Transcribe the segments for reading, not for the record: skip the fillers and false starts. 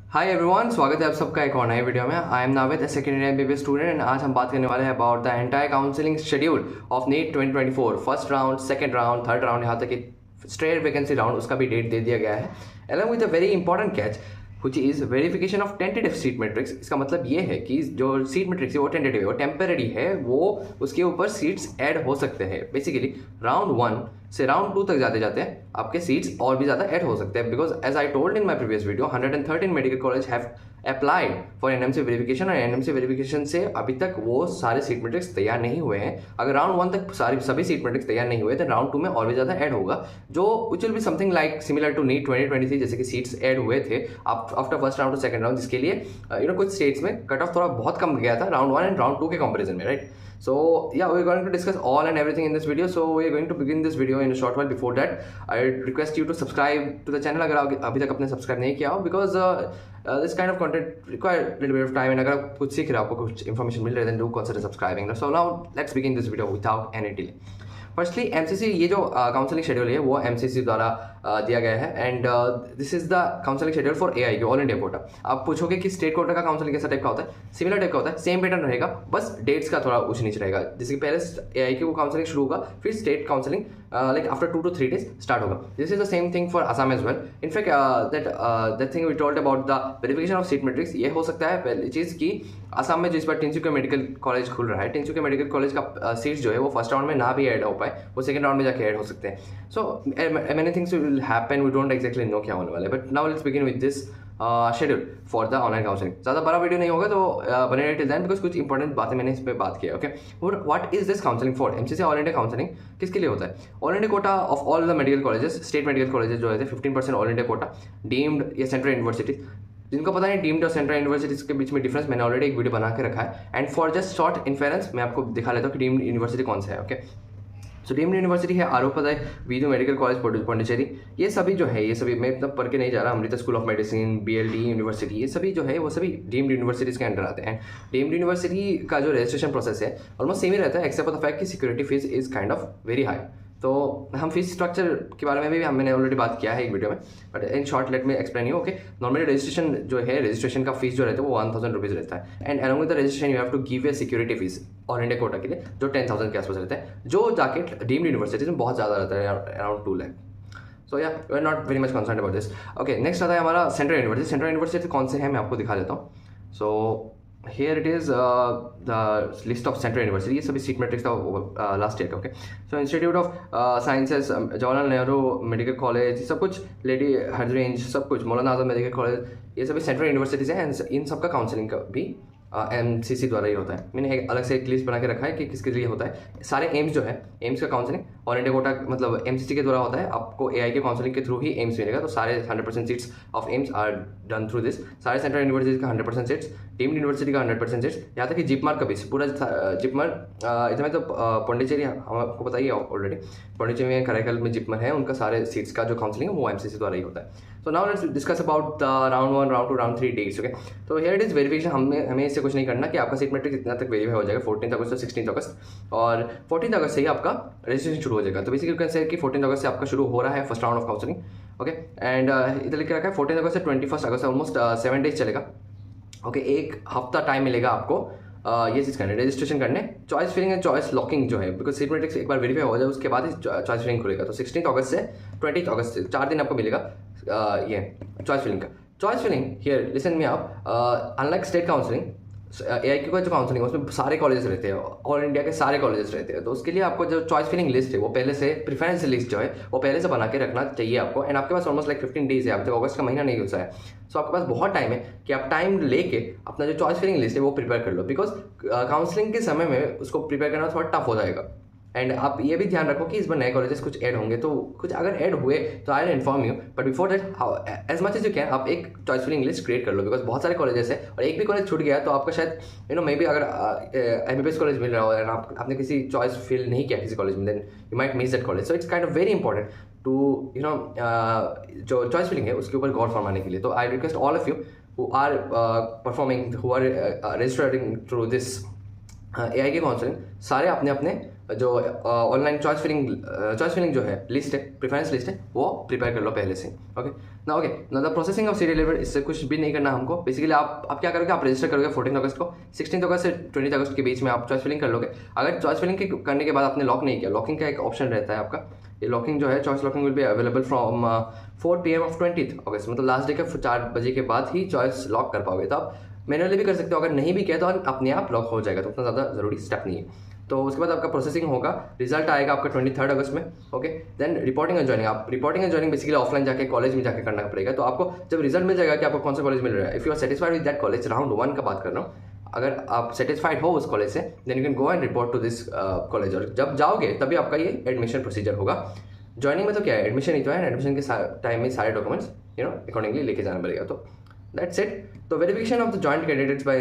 Hi everyone, स्वागत है आप सबका एक और नए वीडियो में। I am Navid, a second year MBBS student and आज हम बात करने वाले हैं about the entire counselling schedule of NEET 2024। First round, second round, third round, यहाँ तक कि स्ट्रेट वैकेंसी राउंड उसका भी डेट दे दिया गया है। Along with a very important catch which is verification of tentative seat matrix. इसका मतलब ये है कि जो सीट मैट्रिक्स है वो टेंटेटिव है, वो टेम्पररी है, वो उसके ऊपर सीट्स ऐड हो सकते हैं। बेसिकली राउंड 1 से राउंड 2 तक जाते जाते आपके सीट्स और भी ज़्यादा ऐड हो सकते हैं, because as I told in my previous video 113 medical college have applied for NMC verification, और एनएमसी वेरिफिकेशन से अभी तक वो सारे सीट मैट्रिक्स तैयार नहीं हुए हैं। अगर राउंड 1 तक सभी सीट मैट्रिक्स तैयार नहीं हुए तो राउंड 2 में और भी ज़्यादा ऐड होगा, जो which will be something like similar to NEET 2023, जैसे कि सीट्स ऐड हुए थे after first round to second round, जिसके लिए कुछ स्टेट्स में कट ऑफ थोड़ा बहुत कम गया था राउंड 1 एंड राउंड 2 के कंपेरिजन में, right? So yeah, we're going to discuss all and everything in this video. So we're going to begin this video in a short while. Before that, I request you to subscribe to the channel अगर अभी तक आपने subscribe नहीं किया हो, because this kind of content require a little bit of time, and अगर आप कुछ सीख रहे हो, आपको कुछ information मिल रहा है, then do consider subscribing. So now let's begin this video without any delay. Firstly MCC, ये जो काउंसलिंग शेड्यूल है वो एमसीसी द्वारा दिया गया है, and this is the counselling schedule for AI के ऑल इंडिया कोटा। आप पूछोगे कि स्टेट कोटा का काउंसलिंग कैसा टाइप का होता है? सिमिलर टाइप का होता है, सेम पैटर्न रहेगा, बस डेट्स का थोड़ा ऊंच नीच रहेगा। जैसे कि पहले एआई की वो काउंसलिंग शुरू होगा, फिर state counselling like after 2 to 3 days start होगा। This is the same thing for Assam as well. In fact that thing we told about the verification of seat matrix, ये हो सकता है पहली चीज़ कि असम में जिस बार टिंसुकिया मेडिकल कॉलेज खुल रहा है, टिंसुकिया मेडिकल कॉलेज का सीट्स जो है वो फर्स्ट राउंड में ना भी ऐड हो पाए, वो सेकंड राउंड में जाके ऐड हो सकते हैं। So many things will happen, we don't exactly know क्या होने वाला है। But now let's begin with this schedule for the online counselling. ज़्यादा बड़ा वीडियो नहीं होगा, तो बने रहे टिल देन, बिकॉज कुछ इंपॉर्टेंट बातें मैंने इस पर बात किया। Okay, what is this counselling for? MCC all India counselling किसके लिए होता है? All India quota of all the medical colleges, state medical colleges जो है 15% ऑल इंडिया कोटा, डीम्ड या सेंट्रल यूनिवर्सिटीज। जिनको पता नहीं डीम्ड और सेंट्रल यूनिवर्सिटीज के बीच में डिफरेंस, मैंने ऑलरेडी एक वीडियो बना के रखा है, and for just short inference मैं आपको दिखा लेता हूँ कि डीम्ड यूनिवर्सिटी कौन सा है। ओके, सो डीम्ड यूनिवर्सिटी है आरोपदय वीदू मेडिकल कॉलेज पौंडीचेरी। ये सभी जो है, ये सभी मैं इतना पढ़ के नहीं जा रहा, Amrita school of medicine, BLD university, ये सभी जो है वो सभी डीम्ड यूनिवर्सिटीज़ के अंडर आते हैं। डीम्ड यूनिवर्सिटी का जो रजिस्ट्रेशन प्रोसेस है ऑलमोस्ट सेम ही रहता है, एक्सेप्ट फॉर द फैक्ट कि security fees is kind of very high. तो हम फीस स्ट्रक्चर के बारे में भी मैंने ऑलरेडी बात किया है एक वीडियो में, बट इन शॉर्ट लेट में explain you. Okay, normally registration जो है, रजिस्ट्रेशन का फीस जो रहता है वो 1000 रुपीज़ रहता है, and along with the registration you have to give a security fees all India quota के लिए, जो 10,000 के आसपास रहता है, जो जाके डीम्ड यूनिवर्सिटीज में बहुत ज़्यादा रहता है, around 2 lakh. So yeah we are not very much concern about this. Okay, next आता है हमारा सेंट्रल यूनिवर्सिटी। सेंट्रल यूनिवर्सिटी कौन से हैं मैं आपको दिखा देता हूँ। सो here it is the list of central university, ये सभी सीट मैट्रिक्स था लास्ट ईयर का। Okay, so institute of sciences, Jawaharlal Nehru medical college, सब कुछ, लेडी हररेंज, सब कुछ, मौलाना आज़ाद मेडिकल कॉलेज, ये सभी सेंट्रल यूनिवर्सिटीज़ हैं, एंड इन सब का काउंसलिंग का भी एमसीसी द्वारा ही होता है। मैंने एक अलग से एक लिस्ट बना के रखा है कि किसके लिए होता है। सारे एम्स जो है, एम्स का काउंसलिंग ऑल इंडिया कोटा मतलब एमसीसी के द्वारा होता है, आपको एआई के काउंसलिंग के थ्रू ही एम्स मिलेगा, तो सारे 100% seats of AIIMS are done through this. सारे सेंट्रल यूनिवर्सिटी का 100% सीट्स, डीम्ड यूनिवर्सिटी का 100% सीट्स, यहाँ तक कि जिपमार का भी पूरा जिपमार, इसमें तो पौंडीचेरी आपको पता ही है ऑलरेडी, पौंडीचेरी में कराईकल में जिपमार है, उनका सारे सीट्स का जो काउंसलिंग है वो एमसीसी द्वारा ही होता है। So now let's discuss about round 1, round 2, round 3 dates. Okay, तो हियर इट इज वेरिफिकेशन। हमें इससे कुछ नहीं करना कि आपका सीट मैट्रिक्स इतना तक वेरीफाई हो जाएगा 14 अगस्त से 16 अगस्त, और 14 अगस्त से ही आपका रजिस्ट्रेशन शुरू हो जाएगा। तो बेसिकली कैसे कि 14 अगस्त से आपका शुरू हो रहा है first round of counselling. Okay, and इधर लिख के रखा है 14 अगस्त से 21 अगस्त, ऑलमोस्ट 7 डेज चलेगा। ओके, एक हफ्ता टाइम मिलेगा आपको ये चीज़ करने, रजिस्ट्रेशन करने, choice filling and choice locking जो है, बिकॉज सीट मैट्रिक्स एक बार वेरीफाई हो जाए उसके बाद ही चॉइस फिलिंग खुलेगा। तो 16 अगस्त से 20 अगस्त से 4 दिन आपको मिलेगा ये चॉइस फिलिंग का। Choice filling here listen me आप, अनलाइक स्टेट काउंसलिंग, एआई का जो काउंसलिंग है उसमें सारे कॉलेजेस रहते हैं, ऑल इंडिया के सारे कॉलेजेस रहते हैं, तो उसके लिए आपको जो चॉइस फिलिंग लिस्ट है वो पहले से, प्रेफरेंस लिस्ट जो है वो पहले से बना के रखना चाहिए आपको। एंड आपके पास ऑलमोस्ट लाइक 15 डेज है, अब तक अगस्त का महीना नहीं घुसा है, सो आपके पास बहुत टाइम है कि आप टाइम लेके अपना जो चॉइस फिलिंग लिस्ट है वो प्रिपेयर कर लो, बिकॉज काउंसलिंग के समय में उसको प्रिपेयर करना थोड़ा टफ हो जाएगा। एंड आप ये भी ध्यान रखो कि इस बार नए कॉलेजेस कुछ ऐड होंगे, तो कुछ अगर ऐड हुए तो I will inform you, but before that as much as you can आप एक चॉइस फिलिंग लिस्ट क्रिएट कर लो, बिकॉज बहुत सारे कॉलेजेस है और एक भी कॉलेज छूट गया तो आपका शायद मे बी अगर एमबीबीएस कॉलेज मिल रहा हो और आपने किसी चॉइस फिल नहीं किया किसी कॉलेज में, then you might miss that college. So it's kind of very important to जो चॉइस फिलिंग है उसके ऊपर गौर फरमाने के लिए। तो I request all of you who are performing, who are registering through this AI के काउंसलिंग, सारे अपने अपने जो ऑनलाइन चॉइस फिलिंग जो है लिस्ट है, प्रेफरेंस लिस्ट है, वो प्रिपेयर कर लो पहले से। ओके ना the processing of serial number, इससे कुछ भी नहीं करना हमको। बेसिकली आप क्या करोगे, आप रजिस्टर करोगे 14 अगस्त को, 16 अगस्त से 20 अगस्त के बीच में आप चॉइस फिलिंग कर लोगे। अगर चॉइस फिलिंग करने के बाद आपने लॉक नहीं किया, लॉकिंग का एक ऑप्शन रहता है आपका। ये लॉकिंग जो है, choice locking will be available from 4 PM of 20 अगस्त, मतलब लास्ट डे के 4 बजे के बाद ही चॉइस लॉक कर पाओगे। तो आप मैनुअली भी कर सकते हो, अगर नहीं भी किया तो अपने आप लॉक हो जाएगा, तो उतना ज़्यादा ज़रूरी स्टेप नहीं है। तो उसके बाद आपका प्रोसेसिंग होगा, रिजल्ट आएगा आपका 23 अगस्त में। Okay then reporting and joining, आप reporting and joining basically offline जाके कॉलेज में जाके करना पड़ेगा। तो आपको जब रिजल्ट मिल जाएगा कि आपको कौन सा कॉलेज मिल रहा है, if you are satisfied with that college, round 1 का बात कर रहा हूँ, अगर आप सेटिस्फाइड हो उस कॉलेज से, then you can go and report to this college. और जब जाओगे तभी आपका ये एडमिशन प्रोसीजर होगा। ज्वाइनिंग में तो क्या है, एडमिशन ही तो है, एडमिशन के टाइम में सारे डॉक्यूमेंट्स अकॉर्डिंगली लेके जाना पड़ेगा। तो दैट्स इट। तो verification of the joint candidates by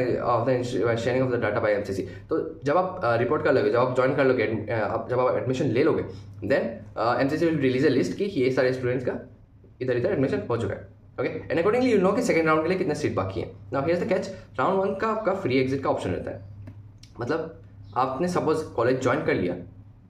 sharing of the data by MCC। तो जब आप रिपोर्ट कर लोगे, जब आप ज्वाइन कर लोगे, जब आप एडमिशन ले लोगे, then MCC will release a list कि ये सारे स्टूडेंट्स का इधर एडमिशन हो चुका है। Okay and accordingly you know कि सेकंड राउंड के लिए कितने सीट बाकी है। Now here's the catch, round 1 का आपका फ्री एग्जिट का ऑप्शन रहता है। मतलब आपने सपोज कॉलेज ज्वाइन कर लिया,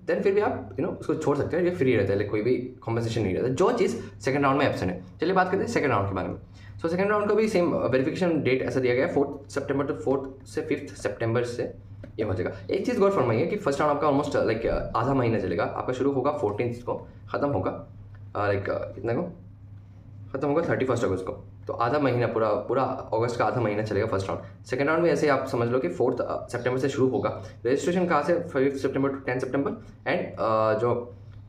देन फिर भी आप उसको छोड़ सकते हो, ये फ्री रहता है, कोई भी कॉम्पनसेशन नहीं रहता, जो चीज़ सेकंड राउंड में एब्सेंट है। चलिए बात करते हैं सेकंड राउंड के बारे में। सो सेकंड राउंड का भी सेम वेरिफिकेशन डेट ऐसा दिया गया है, 4 सितंबर टू 4 से 5 सितंबर से ये हो जाएगा। एक चीज़ गौर फरमाइए कि फर्स्ट राउंड आपका ऑलमोस्ट लाइक आधा महीना चलेगा। आपका शुरू होगा 14 को, ख़त्म होगा लाइक कितने को खत्म होगा 31 अगस्त को। तो आधा महीना, पूरा अगस्त का आधा महीना चलेगा फर्स्ट राउंड। सेकंड राउंड में ऐसे आप समझ लो कि 4 सितंबर से शुरू होगा। रजिस्ट्रेशन कहाँ से, 5 सितंबर टू 10 सितंबर। एंड जो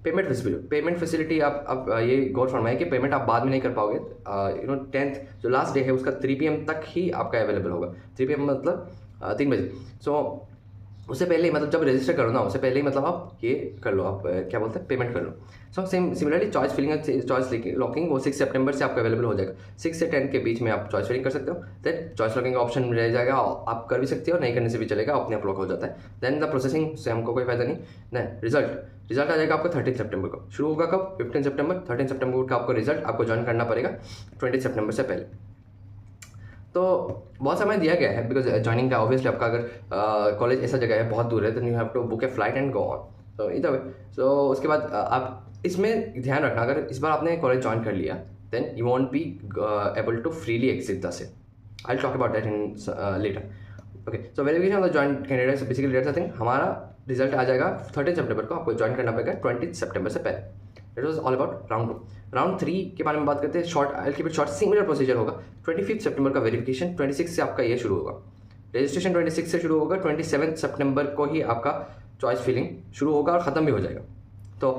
पेमेंट फैसिलिटी आप ये गौर फरमाइए कि पेमेंट आप बाद में नहीं कर पाओगे। 10th जो लास्ट डे है उसका 3 PM तक ही आपका अवेलेबल होगा। 3 PM मतलब 3 बजे। सो उससे पहले मतलब जब रजिस्टर करो ना, उससे पहले ही मतलब आप ये कर लो, आप क्या बोलते हैं, पेमेंट कर लो। So similarly choice filling, choice locking वो 6 सितंबर से आपका अवेलेबल हो जाएगा। 6 से 10 के बीच में आप चॉइस फिलिंग कर सकते हो। देन चॉइस लॉकिंग का ऑप्शन रह जाएगा, आप कर भी सकते हो, नहीं करने से भी चलेगा, अपने आप लॉक हो जाता है। देन द प्रोसेसिंग से हमको कोई फायदा नहीं। देन रिजल्ट आ जाएगा आपको 13 सितंबर को। शुरू होगा कब, 15 सितंबर। 13 सितंबर का आपको रिजल्ट आपको ज्वाइन करना पड़ेगा 20 सितंबर से पहले। तो बहुत समय दिया गया है बिकॉज ज्वाइनिंग का ऑब्वियसली आपका अगर कॉलेज ऐसा जगह है बहुत दूर है, तो you have to book a flight and go on. तो इधर वे सो उसके बाद आप इसमें ध्यान रखना, अगर इस बार आपने कॉलेज ज्वाइन कर लिया, then you won't be able to freely exit the same. I will talk about that in later. Okay so verification of the joint candidates basically dates, I think हमारा रिजल्ट आ जाएगा 13 सितंबर को, आपको join करना पड़ेगा 20 सितंबर से पहले। It was all about round 2। Round 3 के बारे में बात करते हैं। शॉर्ट सिमिलर प्रोसीजर होगा। 25 सितंबर का वेरिफिकेशन, 26 से आपका ये शुरू होगा। रजिस्ट्रेशन 26 से शुरू होगा, 27 सितंबर को ही आपका चॉइस फिलिंग शुरू होगा और ख़त्म भी हो जाएगा। तो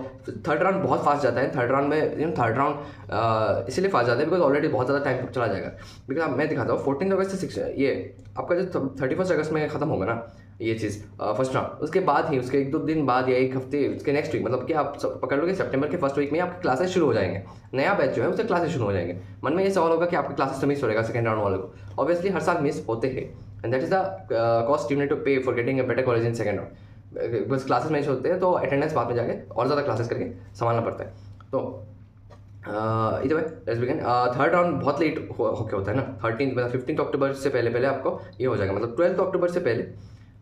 थर्ड राउंड बहुत फास्ट जाता है। थर्ड राउंड में थर्ड राउंड इसलिए फास्ट जाता है बिकॉज ऑलरेडी बहुत ज़्यादा टाइम चला जाएगा। बिकॉज मैं दिखाता हूँ 14 अगस्त से 6 ये आपका जो 31 अगस्त में ख़त्म होगा ना ये चीज़ फर्स्ट राउंड, उसके बाद ही उसके 1-2 दिन बाद या एक हफ्ते उसके नेक्स्ट वीक, मतलब कि आप पकड़ लोगे सितंबर के फर्स्ट वीक में आपके क्लासेस शुरू हो जाएंगे। नया बैच जो है उससे क्लासेस शुरू हो जाएंगे। मन में ये सवाल होगा कि आपके क्लासेस तो मिस हो जाएगा सेकंड राउंड वाले को। ऑब्वियसली हर साल मिस होते हैं and that is the cost you need to pay for getting a better college in second round. बस क्लासेस मिस होते हैं तो अटेंडेंस बाद में जाके और ज़्यादा क्लासेस करके संभालना पड़ता है। तो इधर लेट्स बिगिन। थर्ड राउंड बहुत लेट होके होता है ना, 15 अक्टूबर से पहले आपको ये हो जाएगा, मतलब 12 अक्टूबर से पहले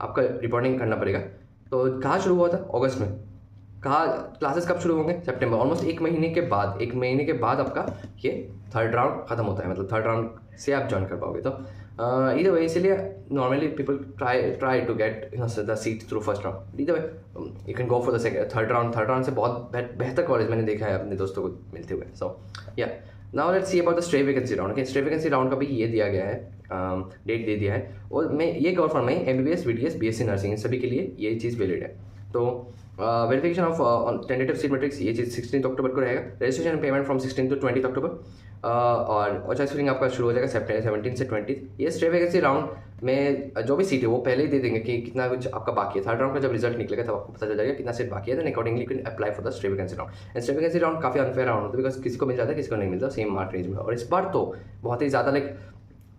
आपका रिपोर्टिंग करना पड़ेगा। तो कहाँ शुरू हुआ था, अगस्त में। कहाँ क्लासेस कब शुरू होंगे, सितंबर। ऑलमोस्ट एक महीने के बाद आपका ये थर्ड राउंड खत्म होता है, मतलब थर्ड राउंड से आप ज्वाइन कर पाओगे। तो इधर वे इसीलिए normally people try to get the seat through first round. Either way you can go for the third round से बहुत बेहतर कॉलेज मैंने देखा है अपने दोस्तों को मिलते हुए। सो या now let's see about the stray vacancy round. Okay stray vacancy round का भी ये दिया गया है, डेट दे दिया है। और मैं ये गौर फरमाई MBBS BDS BSc नर्सिंग इन सभी के लिए ये चीज़ वैलिड है। तो verification of tentative seat matrix ये चीज़ 16 अक्टूबर को रहेगा। रजिस्ट्रेशन पेमेंट फ्रॉम 16 टू 20 अक्टूबर। और चॉइस फिलिंग आपका शुरू हो जाएगा सितंबर 17 से 20। ये स्ट्रे वैकेंसी राउंड में जो भी सीट है वो पहले ही दे देंगे कि कितना कुछ आपका बाकी है। थर्ड राउंड का जब रिजल्ट निकलेगा तब आपको पता चल जाएगा कितना सीट बाकी है, then accordingly you can apply for the stray vacancy round. And stray vacancy round काफ़ी अनफेयर राउंड होता है बिकॉज किसी को मिल जाता है किसी को नहीं मिलता सेम मार्क रेंज में। और इस बार तो बहुत ही ज़्यादा लाइक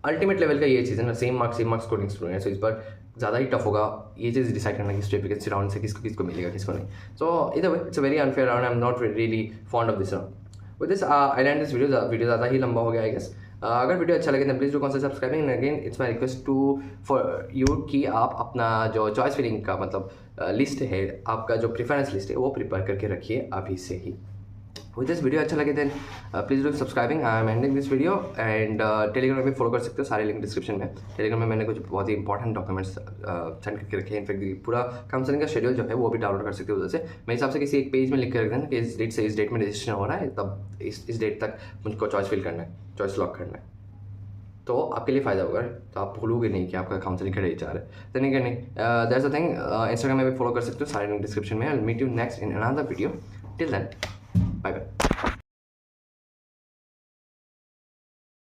अल्टीमेट लेवल का ये चीज़ है ना, सेम मार्क्स कोडिंग स्टूडेंट है। सो इस बार ज़्यादा ही टफ होगा ये चीज़ डिसाइड करना कि स्ट्रे वैकेंसी राउंड से किसको मिलेगा किसको नहीं। सो इधर way it's a very unfair round. I am not really fond of this round. With this I and this video ज़्यादा ही लंबा हो गया आई गेस। अगर वीडियो अच्छा लगे तो please do consider subscribing. Again it's my request to for you कि आप अपना जो चॉइस फिलिंग का मतलब लिस्ट है, आपका जो प्रेफरेंस लिस्ट है वो प्रिपेयर करके रखिए अभी से ही। विद दिस वीडियो अच्छा लगे then please do subscribing. I am ending this video and Telegram में फॉलो कर सकते हो, सारे लिंक डिस्क्रिप्शन में। टेलीग्राम में मैंने कुछ बहुत ही इंपॉर्टेंट डॉक्यूमेंट्स सेंड करके रखे हैं। इनफैक्ट पूरा काउंसलिंग का शेड्यूल जो है वो भी डाउनलोड कर सकते हो उधर से। मेरे हिसाब से किसी एक पेज में लिख कर रख देना कि इस डेट से इस डेट में रजिस्ट्रेशन हो रहा है, तब इस डेट तक मुझको चॉइस फिल करना है, चॉइस लॉक करना है, तो आपके लिए फ़ायदा होगा। तो आप भूलोगे नहीं कि आपका काउंसलिंग का डेट जा रहा है। तो नहीं करनी दैट्स अ थिंग। इंस्टाग्राम में भी फॉलो कर सकते हो, सारे लिंक डिस्क्रिप्शन में। I will meet you next in another video. Till then bye bye.